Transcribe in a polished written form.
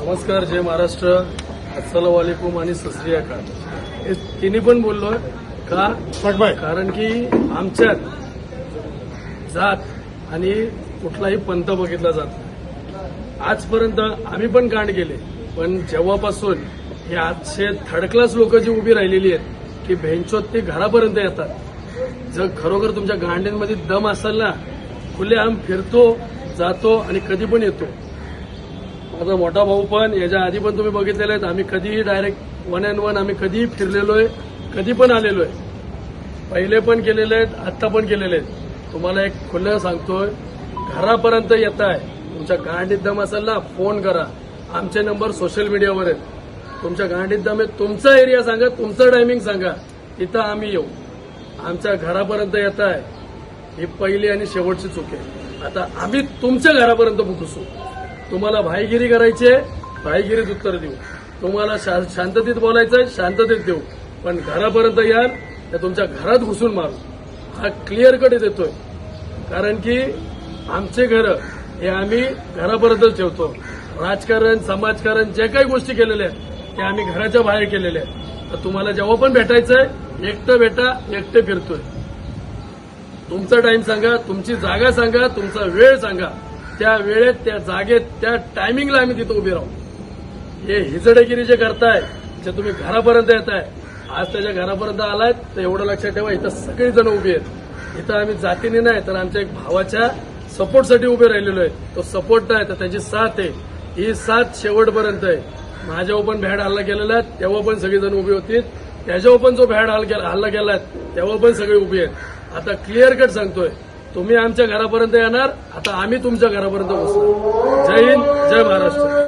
नमस्कार, जय महाराष्ट्र, अस्सलाम वालेकुम आणि सत श्री अकाल. हे तिन्ही पण बोललोय का कारण की आमच्यात जात आणि कुठलाही पंथ बघितला जात नाही. आजपर्यंत आम्ही पण कांड केले, पण जेव्हापासून हे आजचे थर्ड क्लास लोक जी उभी राहिलेली आहेत की भेंचोत ते घरापर्यंत येतात. जर खरोखर तुमच्या गांडींमध्ये दम असेल ना, खुलेआम फिरतो, जातो आणि कधी पण येतो. माझा मोठा भाऊ पण, याच्या आधी पण तुम्ही बघितलेले आहेत, आम्ही कधीही डायरेक्ट 1 and 1 आम्ही कधीही फिरलेलो आहे, कधी पण आलेलो आहे. पहिले पण केलेले आहेत, आत्ता पण केलेले आहेत. तुम्हाला एक खुलं सांगतोय, घरापर्यंत येत आहे. तुमच्या गांडीत दम असेल ना, फोन करा. आमचे नंबर सोशल मीडियावर आहेत. तुमच्या गांडीत दम आहे, तुमचा एरिया सांगा, तुमचं टायमिंग सांगा, इथं आम्ही येऊ. आमच्या घरापर्यंत येत आहे, ही पहिली आणि शेवटची चूक आहे. आता आम्ही तुमच्या घरापर्यंत घुसू. तुम्हाला भाईगिरी करायची आहे, भाईगिरीत उत्तर देऊ. तुम्हाला शांततेत बोलायचंय, शांततेत देऊ. पण घरापर्यंत याल तर तुमच्या घरात घुसून मारू. हा क्लिअर कट देतोय. कारण की आमचे घर हे आम्ही घरापर्यंतच ठेवतो. राजकारण, समाजकारण जे काही गोष्टी केलेल्या आहेत ते आम्ही घराच्या बाहेर केलेल्या आहेत. तर तुम्हाला जेव्हा पण भेटायचंय, एकटं भेटा, एकटे फिरतोय. तुमचा टाइम सांगा, तुमची जागा सांगा, तुमचा वेळ सांगा. त्या वेळेत, त्या जागेत, त्या टायमिंगला आम्ही तिथं उभे राहू. हे हिजडेगिरी जे करताय, जे तुम्ही घरापर्यंत येताय, आज त्याच्या घरापर्यंत आलाय तर एवढं लक्षात ठेवा, इथं सगळी जण उभी आहेत. इथं आम्ही जातीने नाही तर आमच्या एक भावाच्या सपोर्टसाठी उभे राहिलेलो आहे. तो सपोर्ट नाही तर त्याची साथ आहे. ही साथ शेवटपर्यंत आहे. माझ्यावर पण भ्याड हल्ला केलेला आहे, तेव्हा पण सगळेजण उभी होती. त्याच्यावर पण जो भ्याड हल्ला केलाय तेव्हा पण सगळे उभी आहेत. आता क्लिअर कट सांगतोय, तुम्ही आमच्या घरापर्यंत येणार, आता आम्ही तुमच्या घरापर्यंत बसणार. जय हिंद, जय महाराष्ट्र.